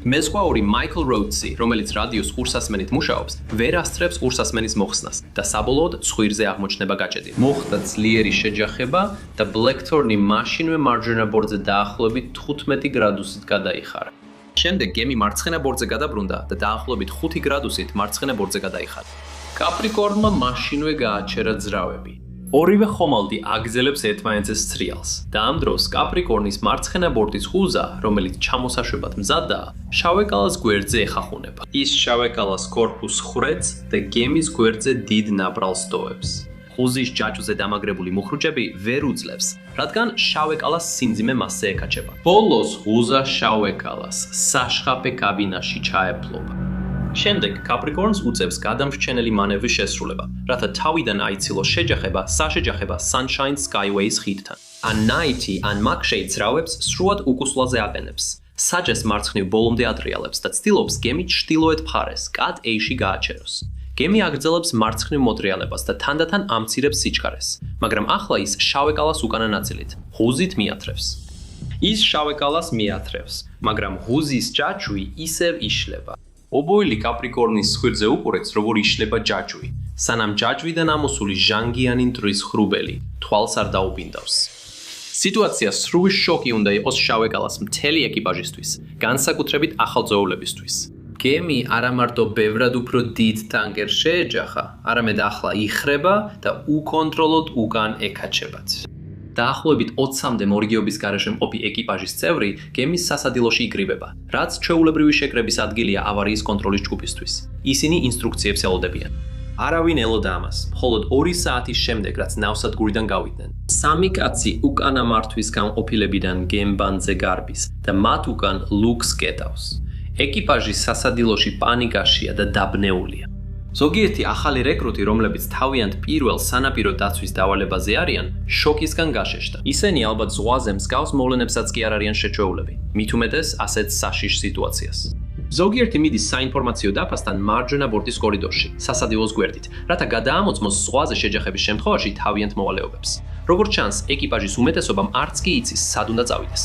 მეზღვაური Michael Rhodes-ი, რომელიც რადიოს ყურსასმენით მუშაობს, ვერ ასწრებს ყურსასმენის მოხსნას და საბოლოოდ ცხვირზე აღმოჩნდება გაჭედი. მოხდა ძლიერი შეჯახება და Blackthorn-ი მაშინვე მარჯვენა ბორცზე დაახლოებით 15 გრადუსით გადაიხარა. შემდეგ გემი მარცხენა ბორცზე გადაბრუნდა და დაახლოებით 5 გრადუსით მარცხენა ბორცზე გადაიხარა. Capricorn-მა მაშინვე გააჩერა ძრავები. ორივე ხომალდი აგზელებს ერთმანეთზე სტრიალს და ამ დროს Capricorn-ის მარცხენა ბორტის ღუზა, რომელიც ჩამოსაშვებად მზადაა, შავე კალას გვერდზე ეხახუნება. ის შავე კალას კორპუსს ხრեց და გემის გვერდზე დიდ ნაპრალს ტოვებს. ღუზის ჯაჭვზე დამაგრებული მუხრუჭები ვერ უძლებს, რადგან შავე კალას სიმძიმე მასზე ეკაჩება. ბოლოს ღუზა შავე კალას საშხაფე კაბინაში ჩაეფლობა. შემდეგ Capricorn-ს უწევს გადამრჩენელი მანევრის შესრულება, რათა თავიდან აიცილოს შეჯახება საშეჯახება Sunshine Skyway-ის ხიდთან. ან Night-ი ან მაგ შეიცრავებს სრულად უკუსლაზე აყენებს, საჯეს მარცხნივ ბოლომდე ადრიალებს და ცდილობს გემი ჩრდილოეთ მხარეს, კად A-ში გააჩეროს. გემი აგრძელებს მარცხნივ მოძრიალებას და თანდათან ამცირებს სიჩქარეს, მაგრამ ახლა ის შავე კალას უკანა ნაწილით, ჰუზით მიათრევს. ის შავე კალას მიათრევს, მაგრამ ჰუზის ჯაჭვი ისევ იშლება. ობოილი კაპრიკორნის სხივზე უყურებს, როგორ იშლება ჯაჭვი, სანამ ჯაჭვიდან ამოსული ჟანგიანი მტვრის ხრუბელი თვალს არ დაუპინდავს. სიტუაცია სრული შოკი უნდა იყოს შავე კალას მთელი ეკიპაჟისთვის, განსაკუთრებით ახალწეულებისთვის. გემი არა მარტო ბევრად უფრო დიდ ტანკერს შეეჯახა, არამედ ახლა იხრება და უკონტროლოდ უკან ეკაჩებათ. დაახლოებით 20-მდე მორიგეობის გარეშე მყოფი ეკიპაჟის წევრი გემის სასადილოში იკრიბება, რაც ჩვეულებრივი შეკრების ადგილია ავარიის კონტროლის ჯგუფისთვის. ისინი ინსტრუქციებს ელოდებიან. არავინ ელოდა ამას, მხოლოდ 2 საათის შემდეგ, რაც ნავსადგურიდან გავიდნენ. 3 კაცი უკანა მართვის განყოფილებიდან გემბანზე გარბის და მათ უკან ლუკს კეტავს. ეკიპაჟი სასადილოში პანიკაშია და დაბნეულია. ზოგიერთი ახალი რეკრუტი, რომლებიც თავიანთ პირველ სანაპირო დაცვის დავალებაზე არიან, შოკისგან გაშეშდა. ისინი ალბათ ზღვაზე მსგავს მოვლენებსაც კი არ არიან შეჩვეულები, მით უმეტეს ასეთ საშიშ სიტუაციას. ზოგიერთი მიდის საინფორმაციო დაფასთან მარჯვენა ბორტის კორიდორში, სასადილოს გვერდით, რათა გადაამოწმოს ზღვაზე შეჯახების შემთხვევაში თავიანთ მოვალეობებს. როგორც ჩანს, ეკიპაჟის უმეტესობამ არც კი იცის, სად უნდა წავიდეს.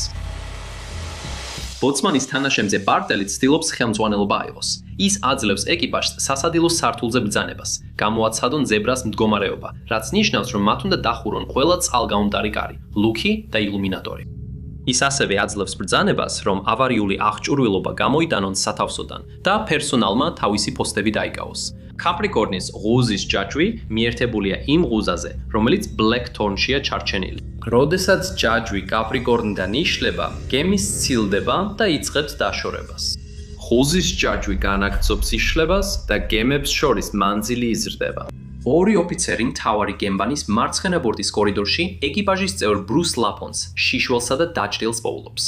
ბოცმანის თანაშემწე ბარტელი ცდილობს ხელმძღვანელობა აიღოს. ის აძლევს ეკიპაჟს სასადილოს სართულზე ბრძანებას, გამოაცადონ ზებრას მდგომარეობა, რაც ნიშნავს, რომ მათ უნდა დახურონ ყველა წყალგაუმტარი კარი, ლუკი და ილუმინატორი. ის ასევე აძლევს ბრძანებას, რომ ავარიული აღჭურვილობა გამოიტანონ სათავსოდან და პერსონალმა თავისი პოსტები დაიკავოს. კაპრიკორნის ღუზის ჯაჭვი მიერთებულია იმ ღუზაზე, რომელიც ბლეკთორნშია ჩარჩენილი. როდესაც ჯაჭვი კაპრიკორნიდან იშლება, გემი სცილდება და იწყებს დაშორებას. ღუზის ჯაჭვი განაგრძობს იშლებას და გემებს შორის მანძილი იზრდება. 2 ოფიცერი მთავარი გემბანის მარცხენა ბორტის კორიდორში ეკიპაჟის წევრ ბრუს ლაპონს, შიშველსა და დაჭრილს პოულობს.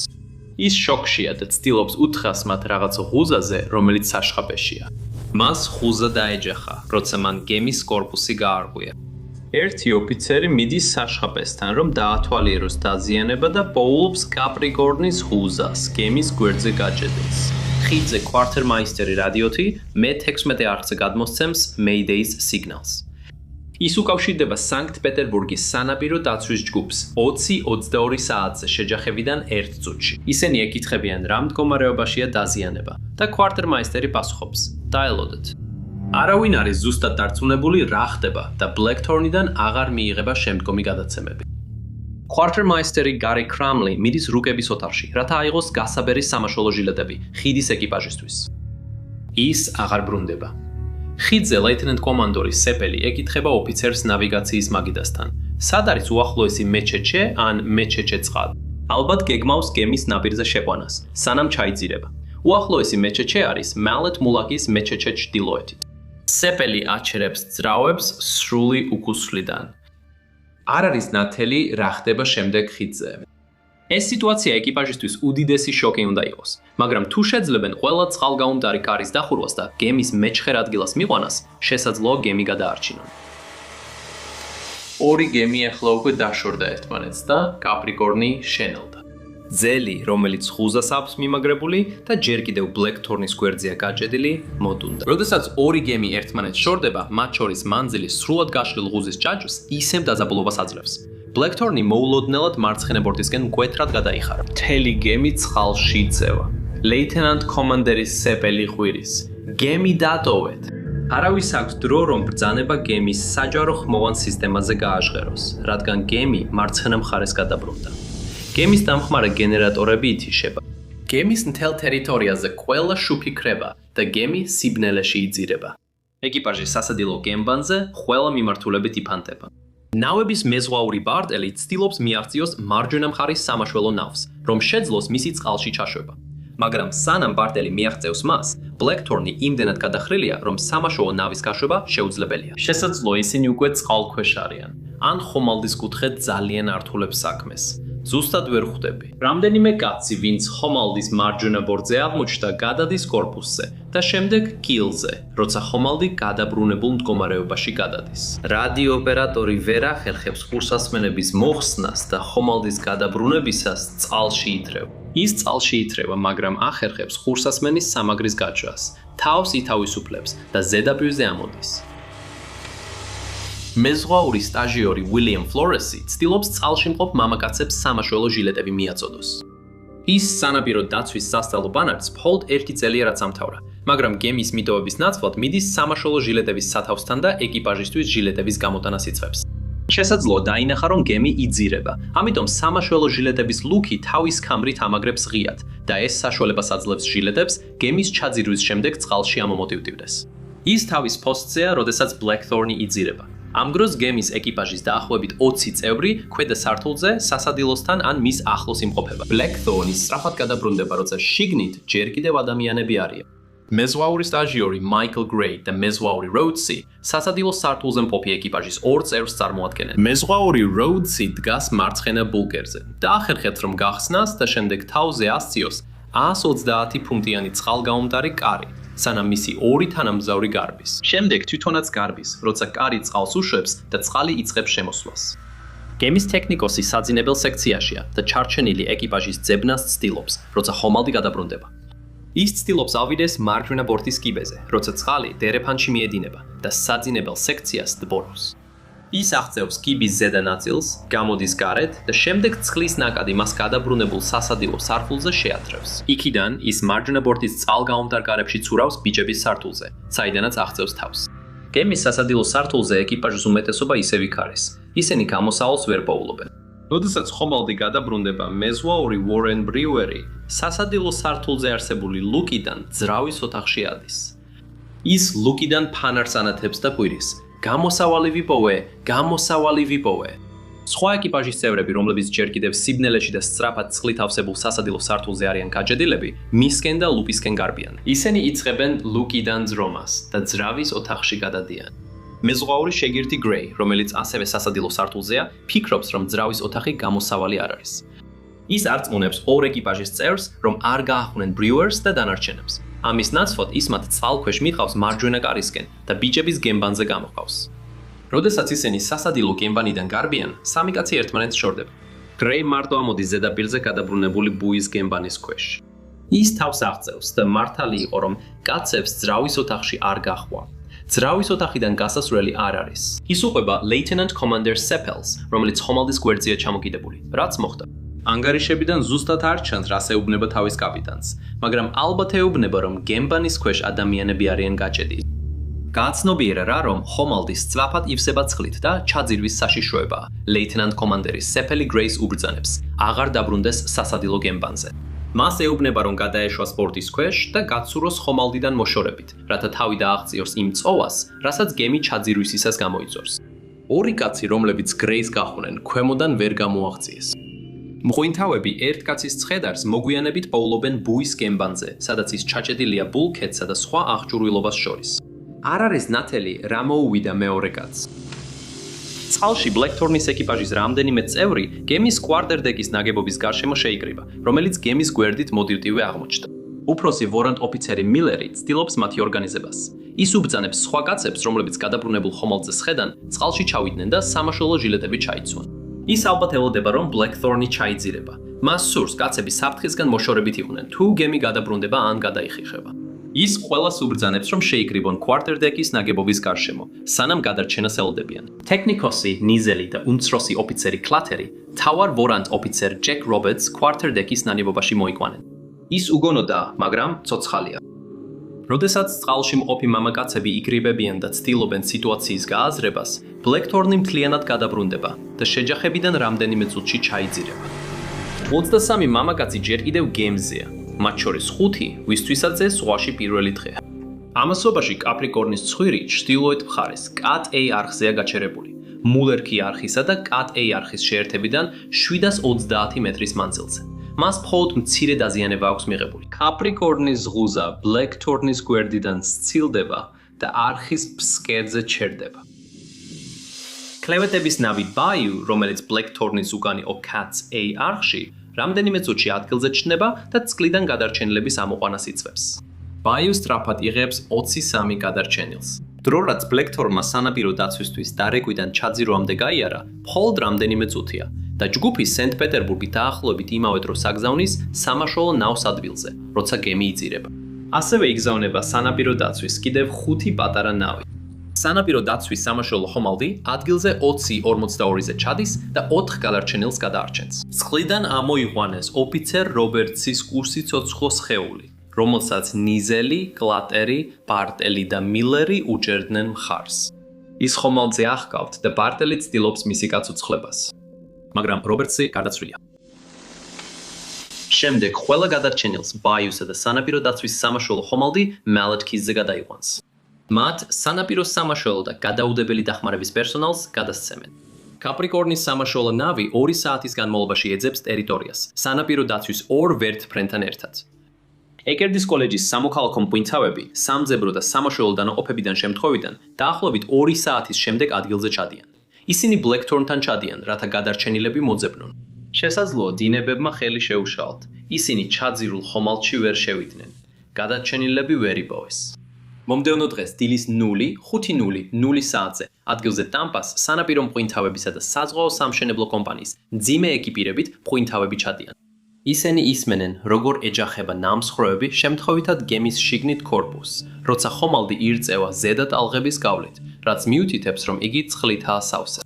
ის შოკშია და ცდილობს უთხრას მათ რაღაც ღუზაზე, რომელიც საშხაპეშია. მას ღუზა დაეჯახა, როცა მან გემის კორპუსი გაარღვია. ერთი ოფიცერი მიდის საშხაპესთან, რომ დაათვალიეროს დაზიანება და პოულობს კაპრიკორნის ღუზას, გემის გვერდზე გაჭედილს. ხიდზე კვარტერმაისტერი რადიოთი მე-16 არხზე გადმოსცემს Mayday-ს სიგნალს. ის უკავშირდება სანქტ-პეტერბურგის სანაპირო დაცვის ჯგუფს 20-22 საათზე შეჯახებიდან 1 წუთში. ისინი ეკითხებიან, რა მდგომარეობაშია დაზიანება და კვარტერმაისტერი პასუხობს: დაელოდეთ. არავინ არის ზუსტად დარწმუნებული, რა ხდება და ბლეკთორნიდან აღარ მიიღება შემდგომი გადაცემები. კვარტერმაისტერი გარი კრამლი მიდის რუკების ოთახში, რათა აიღოს გასაბერის სამაშველო ჟილეტები ხიდის ეკიპაჟისთვის. ის აღარ ბრუნდება. ხიდზე ლეიტენანტ კომანდორი სეპელი ეკითხება ოფიცერს ნავიგაციის მაგიდასთან. სად არის უახლოესი მეჩეჩე ან მეჩეჩე წყალი? ალბათ გეგმავს გემის ნაპირზე შეყვანას, სანამ ჩაიძირება. უახლოესი მეჩეჩე არის მალეთ მულაკის მეჩეჩე ჩრდილოეთით. სეპელი აჩერებს ძრავებს სრული უკუსვლიდან. არ არის ნათელი, რა ხდება შემდეგ ხიდზე. ეს სიტუაცია ეკიპაჟისთვის უდიდესი შოკი უნდა იყოს, მაგრამ თუ შეძლებენ ყველა წყალგაუმტარი კარის დახურვას და გემის მეჩხერ ადგილას მიყვანას, შესაძლოა გემი გადაარჩინონ. 2 გემი ახლა უკვე დაშორდა ერთმანეთს და კაპრიკორნი შენელდა. ძელი, რომელიც ღუზას აქვს მიმაგრებული და ჯერ კიდევ ბლეკთორნის გვერდზეა გაჭედილი, მოდუნდა. როდესაც 2 გემი ერთმანეთს შორდება, მათ შორის მანძილი სრულად გაშლილ ღუზის ჯაჭვს ისევ დაძაბულობას აძლევს. ბლეკთორნი მოულოდნელად მარცხენა ბორტისკენ მკვეთრად გადაიხარა. მთელი გემი წყალში იწევა. ლეიტენანტ კომანდერის სეპელი ყვირის: გემი დატოვეთ. არავის აქვს დრო, რომ ბრძანება გემის საჯარო ხმოვან სისტემაზე გააჟღეროს, რადგან გემი მარცხენა მხარეს გადაბრუნდა. გემის დამხმარე გენერატორები ითიშება. გემის მთელ ტერიტორიაზე ყველა შუფი ქრება და გემი სიბნელეში იძირება. ეკიპაჟი სასადილო გემბანზე ყველა მიმართულებით იფანტება. ნავების მეზღვაური ბარტელი ცდილობს მიაღწიოს მარჯვენა მხარის სამაშველო ნავს, რომ შეძლოს მისი წყალში ჩაშვება. მაგრამ სანამ ბარტელი მიაღწევს მას, ბლეკთორნი იმდენად გადახრილია, რომ სამაშველო ნავის გაშვება შეუძლებელია. შესაძლოა ისინი უკვე წყალქვეშ არიან, ან ხომალდის კუთხე ძალიან ართულებს საქმეს. ზუსტად ვერ ხვდები. რამდენიმე კაცი, ვინც ხომალდის მარჯვენა ბორტზე აღმოჩნდა, გადადის კორპუსზე და შემდეგ კილზე, როცა ხომალდი გადაბრუნებულ მდგომარეობაში გადადის. რადიო ოპერატორი ვერ ახერხებს ხურსასმენების მოხსნას და ხომალდის გადაბრუნებისას წყალში ითრევ. ის წყალში ითრევა, მაგრამ ახერხებს ხურსასმენის სამაგრის გაჭრას, თავს ითავისუფლებს და ზედაპირზე ამოდის. მეზღვაური სტაჟიორი უილიამ ფლორესი ცდილობს წყალში მყოფ მამაკაცებს სამაშველო ჟილეტები მიაწოდოს. ის სანაპირო დაცვის სასწავლო ბანაკს მხოლოდ 1 წელია რაც ამთავრა, მაგრამ გემის მიტოვების ნაცვლად მიდის სამაშველო ჟილეტების სათავსთან და ეკიპაჟისთვის ჟილეტების გამოტანას იწყებს. შესაძლოა დაინახა, რომ გემი იძირება, ამიტომ სამაშველო ჟილეტების ლუკი თავის ქამრით ამაგრებს ღიად და ეს საშუალებას აძლევს ჟილეტებს გემის ჩაძირვის შემდეგ წყალში ამომოტივტივდეს. ის თავის პოსტზეა, როდესაც Blackthorn-ი იძირება. ამ დროს გემის ეკიპაჟის დაახლოებით 20 წევრი ქვედა სართულზე სასადილოსთან ან მის ახლოს იმყოფება. Blackthorn-ი სწრაფად გადაბრუნდება, როცა შიგნით ჯერ კიდევ ადამიანები არიან. მეზღვაური სტაჟიორი Michael Gray და მეზღვაური Rhodesy სასადილოს სართულზე მყოფი ეკიპაჟის 2 წევრს წარმოადგენენ. მეზღვაური Rhodesy დგას მარცხენა ბულკერზე და ახერხებს, რომ გახსნას და შემდეგ თავზე ასციოს 130 ფუნტიანი წყალგაუმტარი კარი, სანამ მისი 2 თანამგზავრი გარბის. შემდეგ თვითონაც გარბის, როცა კარი წყალს უშვებს და წყალი იწყებს შემოსვლას. გემის ტექნიკოსი საძინებელ სექციაშია და ჩარჩენილი ეკიპაჟის ძებნას ცდილობს, როცა ხომალდი გადაბრუნდება. ის ცდილობს ავიდეს მარჯვენა ბორტის კიბეზე, როცა წყალი დერეფანში მიედინება და საძინებელ სექციას დბორავს. ის აღწევს კიბის ზედა ნაწილს, გამოდის გარეთ და შემდეგ წყლის ნაკადი მას გადაბრუნებულ სასადილო სართულზე შეათრევს. იქიდან ის მარჯვენა ბორტის წყალგაუმტარ კარებში ცურავს ბიჭების სართულზე, საიდანაც აღწევს თავს. გემის სასადილო სართულზე ეკიპაჟის უმეტესობა ისევ იქ არის. ისინი გამოსავალს ვერ პოულობენ. როდესაც ხომალდი გადაბრუნდება, მეზღვაური Warren Brewer-ი სასადილო სართულზე არსებული ლუკიდან ძრავის ოთახში ადის. ის ლუკიდან ფანარს ანათებს და ყვირის: გამოსავალი ვიპოვე, გამოსავალი ვიპოვე. სხვა ეკიპაჟის წევრები, რომლებიც ჯერ კიდევ სიბნელეში და სწრაფად წყლით ავსებულ სასადილო სართულზე არიან გაჯედილები, მისკენ და ლუკისკენ გარბიან. ისინი იწყებენ ლუკიდან ძრომას და ძრავის ოთახში გადადიან. მეზღვაური შეგირდი Gray, რომელიც ასევე სასადილო სართულზეა, ფიქრობს, რომ ძრავის ოთახი გამოსავალი არ არის. ის არწმუნებს 2 ეკიპაჟის წევრს, რომ არ გაახვნენ Brewers და დანარჩენებს. ამის ნაცვლად ის მათ წყალქვეშ მიყავს მარჯვენა კარისკენ და ბიჭების გემბანზე გამოყავს. როდესაც ისინი სასადილო გემბანიდან გარბიან, 3 კაცი ერთმანეთს შორდება. Gray მარტო ამოდის ზედაპირზე გადაბრუნებული ბუის გემბანის ქვეშ. ის თავს აღწევს და მართალი იყო, რომ კაცებს ძრავის ოთახში არ გაჰყვა. ძრავის ოთახიდან გასასვლელი არ არის. ის უყვება Lieutenant Commander Seppels, რომელიც ხომალდის გვერდზეა ჩამოკიდებული. რაც მოხდა? ანგარიშებიდან ზუსტად არ ჩანს, რას ეუბნება თავის კაპიტანს, მაგრამ ალბათ ეუბნება, რომ გემბანის ქვეშ ადამიანები არიან გაჭედი. გააცნობიერა რა, რომ ხომალდი სწრაფად ივსება წყლით და ჩაძირვის საშიშროებაა. Lieutenant Commander Seppeli Grace უბრძანებს, აღარ დაბრუნდეს სასადილო გემბანზე. მას ეუბნება, რომ გადაეშვა სპორტის ქვეშ და გაცუროს ხომალდიდან მოშორებით, რათა თავი დააღწიოს იმ წოვას, რასაც გემი ჩაძირვისისას გამოიწვევს. 2 კაცი, რომლებიც Grace გახვნენ, ქვემოდან ვერ გამოაღწიეს. მღვინთავები ერთ კაცის ცხედარს მოგვიანებით პოულობენ ბუის გემბანზე, სადაც ის ჩაჭედილია ბულქედსა და სხვა აღჭურვილობას შორის. არ არის ნათელი, რა მოუვიდა მეორე კაცს. წყალში Blackthorn-ის ეკიპაჟის რამდენიმე წევრი გემის კვარტერდეკის ნაგებობის გარშემო შეიკრიბა, რომელიც გემის გვერდით მოდივტივე აღმოჩნდა. უფროსი ვორანტ ოფიცერი მილერი ცდილობს მათი ორგანიზებას. ის უბრძანებს სხვა კაცებს, რომლებიც გადაბრუნებულ ხომალდზე სხედან, წყალში ჩავიდნენ და სამაშველო ჟილეტები ჩაიცვან. ის ალბათ ელოდება, რომ Blackthorn-ი ჩაიძირება. მას სურს კაცები საფრთხისგან მოშორებით იყვნენ, თუ გემი გადაბრუნდება ან გადაიხიხება. ის ყველას უბრძანებს, რომ შეიკრიბონ კვარტერდეკის ნაგებობის გარშემო, სანამ გადარჩენას ელოდებიან. ტექნიკოსი ნიზელი და უმცროსი ოფიცერი კლათერი თავარ ვორანტ ოფიცერ ჯეკ რობერტს კვარტერდეკის ნაგებობაში მოიყვანენ. ის უგონოდაა, მაგრამ ცოცხალია. როდესაც წყალში მყოფი მამაკაცები იკრიბებიან და ცდილობენ სიტუაციის გააზრებას, Blackthorn-ი მთლიანად გადაბრუნდება და შეჯახებიდან რამდენიმე წუთში ჩაიძირება. 23 მამაკაცი ჯერ კიდევ გემზეა, მათ შორის 5, ვისთვისაც ეს ზღვაში პირველი დღეა. ამასობაში კაპრიკორნის ცხვირი ჩრდილოეთ მხარეს კატ-A არხზეა გაჩერებული, მულერქი არხისა და კატ-A არხის შეერთებიდან 730 მეტრის მანძილზე. მას მხოლოდ მცირე დაზიანება აქვს მიღებული. კაპრიკორნის ზღუზა Blackthorn-ის გვერდიდან სცილდება და არხის ფსკერზე ჩერდება. კლევეტების ნავი Bayou, რომელიც Blackthorn-ის უკანი Cats-A არხში, რამდენიმე წუთში ადგილზე ჩნდება და წყლიდან გადარჩენილების ამოყვანას იწვევს. Bayou სწრაფად იღებს 23 გადარჩენილს. დრო რაც Blackthorn-მა სანაპირო დაცვისთვის დარეკვიდან ჩაძირვამდე გაიარა, მხოლოდ რამდენიმე წუთია და ჯგუფი სენტ-პეტერბურგით დაახლოებით იმავე დროს აგზავნის სამაშველო ნავს ადგილზე, როცა გემი იწირება. ასევე იგზავნება სანაპირო დაცვის კიდევ 5 პატარა ნავი. სანაპირო დაცვის სამაშველო ხომალდი ადგილზე 20:42-ზე ჩადის და 4 გადარჩენილს გადაარჩენს. მსხლიდან ამოიყვანეს ოფიცერ რობერტსის კურსი-ცოცხლო სხეული, რომელსაც ნიზელი, კლატერი, ბარტელი და მილერი უჭერდნენ მხარს. ის ხომალდზე აღგავთ და ბარტელი ცდილობს მისი გაცოცხლებას. მაგრამ რობერტსი გარდაცვლილია. შემდეგ ყველა გადარჩენილს ბაიუსა და სანაპირო დაცვის სამაშველო ხომალდი მალეთქისზე გადაიყვანს. მათ სანაპირო სამაშველო და გადაუდებელი დახმარების პერსონალს გადასცემენ. კაპრიკორნის სამაშველო ნავი 2 საათის განმავლობაში ეძებს ტერიტორიას, სანაპირო დაცვის 2 ვერტფრენთან ერთად. ეკერდის კოლეჯის სამოქალაქო მღვინთავები სამძებრო და სამაშველო დანაყოფებიდან შემთხვევიდან დაახლოებით 2 საათის შემდეგ ადგილზე ჩადიან. ისინი ბლეკთორნთან ჩადიან, რათა გადარჩენილები მოძებნონ. შესაძლოა დინებებმა ხელი შეუშალათ. ისინი ჩაძირულ ხომალდში ვერ შევიდნენ. გადარჩენილები ვერ იპოვეს. მომდევნო დღეს დილის 0:05:00 საათზე ადგილზე ტამპას სანაპირო მღვინთავებისა და საზღვაო სამშენებლო კომპანიის მძიმე ეკიპირებით მღვინთავები ჩადიან. ისინი ისმენენ, როგორ ეჯახება ნამსხვრევები შემთხვევითად გემის შიგნით ქორპუსს, როცა ხომალდი ირწევა ზედა ტალღების გავლით, რაც მიუთითებს, რომ იგი წყლითაა სავსე.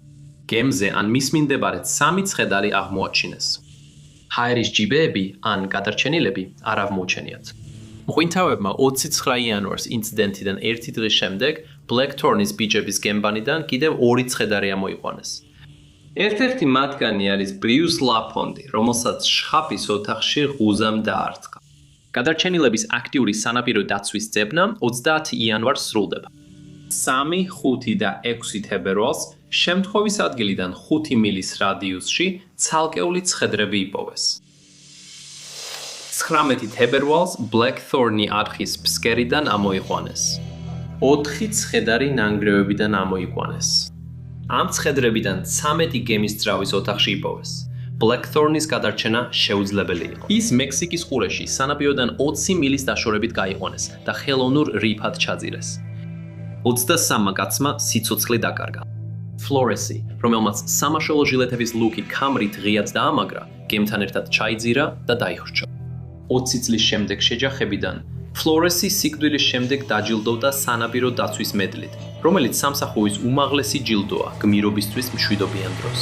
გემზე ან მის მიმდებარედ 3 ცხედარი აღმოაჩინეს. ჰაერის ჯიბეები ან გადარჩენილები არ აღმოჩენიათ. მღვინთავებმა 29 იანვარს ინციდენტიდან 1 დღის შემდეგ ბლეკთორნის ბიჭების გემბანიდან კიდევ 2 ცხედარი ამოიყვანეს. ერთ-ერთი მათგანი არის ბრიუს ლაფონდი, რომელსაც შხაპის ოთახში ღუზამ დაარტყა. გადარჩენილების აქტიური სანაპირო დაცვის ძებნა 30 იანვარს სრულდება. 3, 5 და 6 თებერვალს შემთხვევის ადგილიდან 5 მილის რადიუსში ცალკეული ცხედრები იპოვეს. 19 თებერვალს ბლეკთორნი არხის ფსკერიდან ამოიყვანეს. 4 ცხედარი ნანგრევებიდან ამოიყვანეს. ამ ცხედრებიდან 13 გემის ძრავის ოთახში იპოვეს. ბლეკთორნის გადარჩენა შეუძლებელი იყო. ის მექსიკის ყურეში სანაპიროდან 20 მილის დაშორებით გაიყვანეს და ხელოვნურ რიფად ჩაძირეს. 23 კაცმა სიცოცხლე დაკარგა. ფლორესი, რომელმაც სამაშველო ჟილეტების ლუკი ქამრით ღიად დაამაგრა, გემთან ერთად ჩაიძირა და დაიხრჩა. 20 წლის შემდეგ შეჯახებიდან ფლორესი სიკვდილის შემდეგ დაჯილდოვდა სანაპირო დაცვის მედლით, რომელიც სამსახურის უმაღლესი ჯილდოა გმირობისთვის მშვიდობიან დროს.